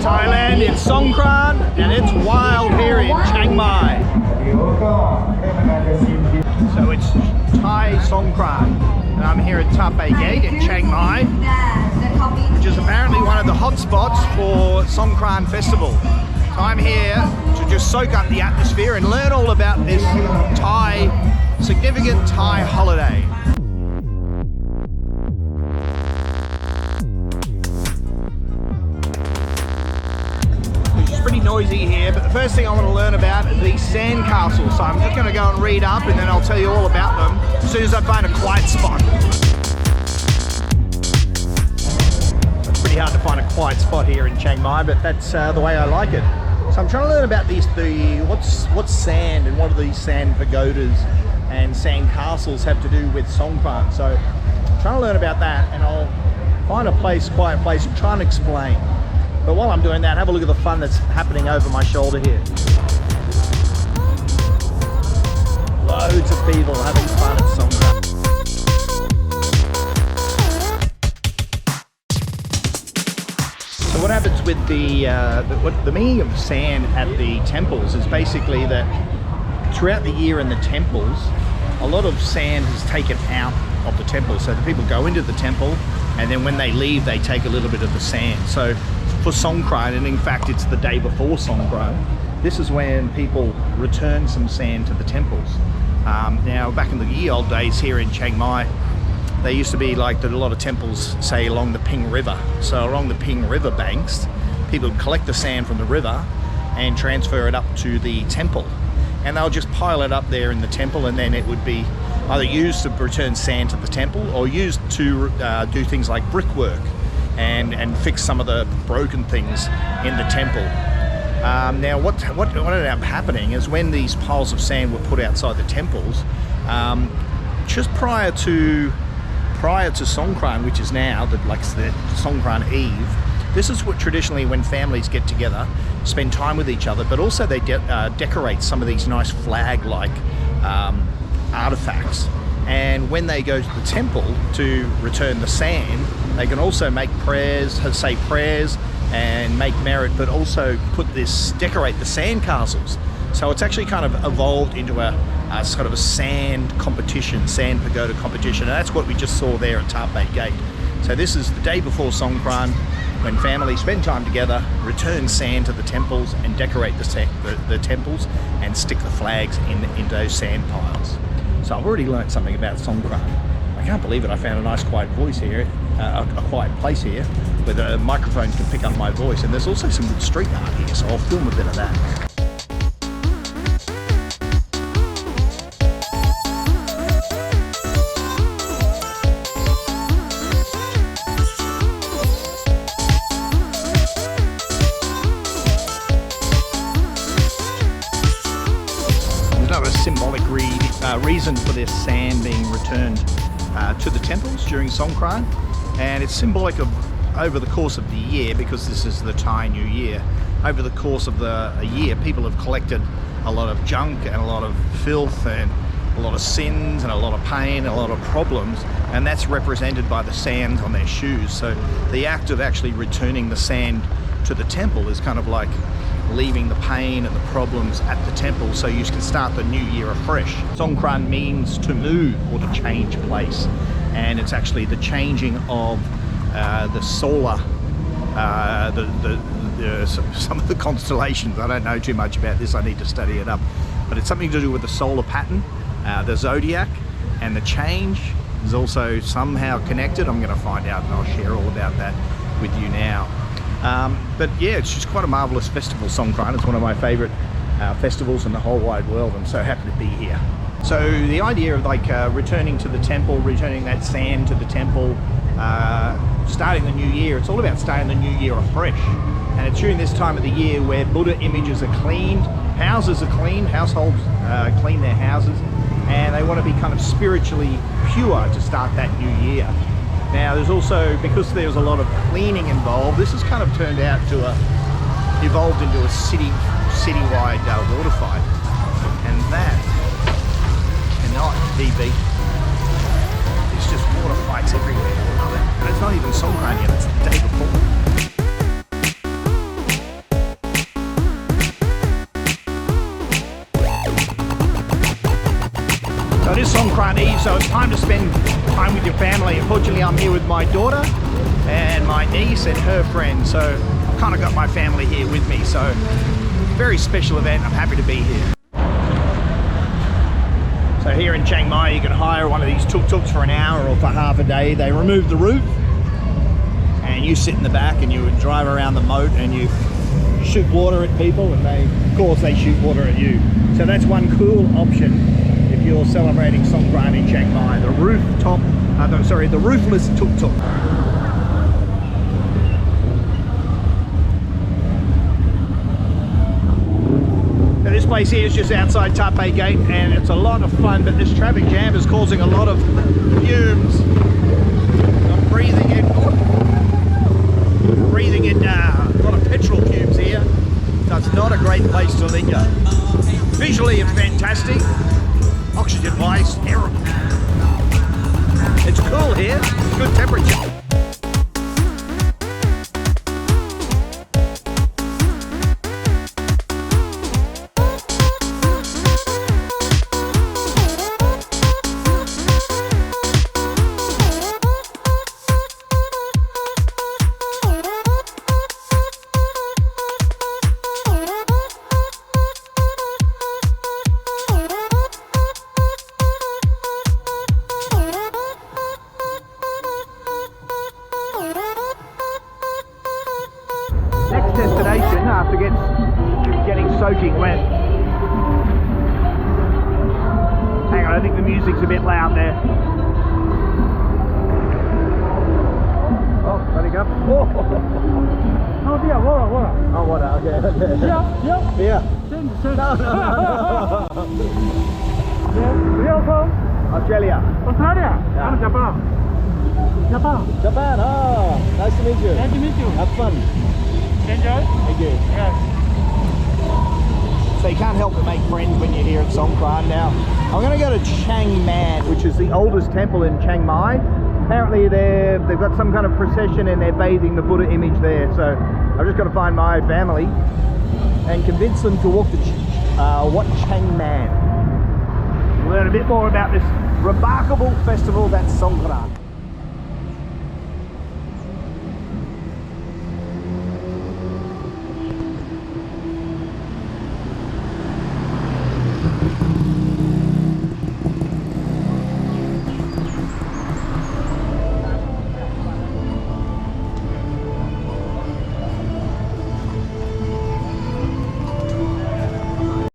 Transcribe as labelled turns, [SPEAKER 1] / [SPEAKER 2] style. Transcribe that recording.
[SPEAKER 1] Thailand, it's Songkran, and it's wild here in Chiang Mai. So it's Thai Songkran, and I'm here at Taipei Gate in Chiang Mai, which is apparently one of the hot spots for Songkran Festival. So I'm here to just soak up the atmosphere and learn all about this significant Thai holiday. Pretty noisy here, but the first thing I want to learn about is these sand castles. So I'm just going to go and read up, and then I'll tell you all about them as soon as I find a quiet spot. It's pretty hard to find a quiet spot here in Chiang Mai, but that's the way I like it. So I'm trying to learn about what's sand and what do these sand pagodas and sand castles have to do with Songkran. So I'm trying to learn about that, and I'll find a quiet place and try and explain. But while I'm doing that, have a look at the fun that's happening over my shoulder here. Loads of people having fun at Songkran. So what happens with the meaning of sand at the temples is basically that throughout the year in the temples, a lot of sand is taken out of the temple. So the people go into the temple, and then when they leave, they take a little bit of the sand. So for Songkran, and in fact it's the day before Songkran, this is when people return some sand to the temples. Now back in the ye old days here in Chiang Mai, they used to be like a lot of temples, say along the Ping River. So along the Ping River banks, people would collect the sand from the river and transfer it up to the temple. And they'll just pile it up there in the temple, and then it would be either used to return sand to the temple or used to do things like brickwork and fix some of the broken things in the temple. Now what ended up happening is when these piles of sand were put outside the temples, just prior to Songkran, which is now the Songkran Eve, this is what traditionally when families get together, spend time with each other, but also they decorate some of these nice flag-like artifacts. And when they go to the temple to return the sand, they can also make prayers, say prayers, and make merit, but also decorate the sand castles. So it's actually kind of evolved into a sort of a sand competition, sand pagoda competition, and that's what we just saw there at Taipei Gate. So this is the day before Songkran, when families spend time together, return sand to the temples, and decorate the temples, and stick the flags in those sand piles. So I've already learned something about Songkran. I can't believe it, I found a nice quiet voice here, a quiet place here, where the microphone can pick up my voice, and there's also some good street art here, so I'll film a bit of that. Symbolic reason for this sand being returned to the temples during Songkran, and it's symbolic of over the course of the year, because this is the Thai New Year. Over the course of a year, people have collected a lot of junk and a lot of filth and a lot of sins and a lot of pain and a lot of problems, and that's represented by the sand on their shoes. So the act of actually returning the sand to the temple is kind of like leaving the pain and the problems at the temple so you can start the new year afresh. Songkran means to move or to change place, and it's actually the changing of the solar, some of the constellations. I don't know too much about this, I need to study it up, but it's something to do with the solar pattern, the zodiac, and the change is also somehow connected. I'm going to find out, and I'll share all about that with you now. But yeah, it's just quite a marvelous festival, Songkran. It's one of my favorite festivals in the whole wide world. I'm so happy to be here. So the idea of returning to the temple, returning that sand to the temple, starting the new year, it's all about starting the new year afresh. And it's during this time of the year where Buddha images are cleaned, houses are cleaned, households clean their houses, and they want to be kind of spiritually pure to start that new year. Now there's also, because there's a lot of cleaning involved, this has kind of turned out to evolved into a citywide water fight, and that cannot be beaten. It's just water fights everywhere. I love it. And it's not even Songkran yet, it's the day before. it is Songkran Eve, so it's time to spend time with your family. Unfortunately, I'm here with my daughter and my niece and her friend, so I've kind of got my family here with me, so very special event. I'm happy to be here. So here in Chiang Mai, you can hire one of these tuk-tuks for an hour or for half a day. They remove the roof and you sit in the back and you drive around the moat and you shoot water at people, and of course they shoot water at you. So that's one cool option if you're celebrating Songkran in Chiang Mai, the the roofless tuk-tuk. Now this place here is just outside Taipei Gate and it's a lot of fun, but this traffic jam is causing a lot of fumes. I'm breathing in a lot of petrol fumes here, so it's not a great place to linger. Visually it's fantastic, oxygen wise terrible. It's cool here, good temperature. Destination after getting soaking wet. Hang on, I think the music's a bit loud there. Oh, let it go.
[SPEAKER 2] Oh dear, water.
[SPEAKER 1] Oh, water, okay.
[SPEAKER 2] Yeah.
[SPEAKER 1] Beer. No.
[SPEAKER 2] Where are you from?
[SPEAKER 1] Australia.
[SPEAKER 2] Australia?
[SPEAKER 1] Yeah.
[SPEAKER 2] I'm Japan.
[SPEAKER 1] Japan, oh, nice to meet you.
[SPEAKER 2] Nice to meet you.
[SPEAKER 1] Have fun.
[SPEAKER 2] Enjoy?
[SPEAKER 1] Thank you.
[SPEAKER 2] Yes.
[SPEAKER 1] So you can't help but make friends when you're here at Songkran. Now, I'm going to go to Chiang Mai, which is the oldest temple in Chiang Mai. Apparently they've got some kind of procession and they're bathing the Buddha image there. So I've just got to find my family and convince them to walk to Chiang Mai. Learn a bit more about this remarkable festival that's Songkran.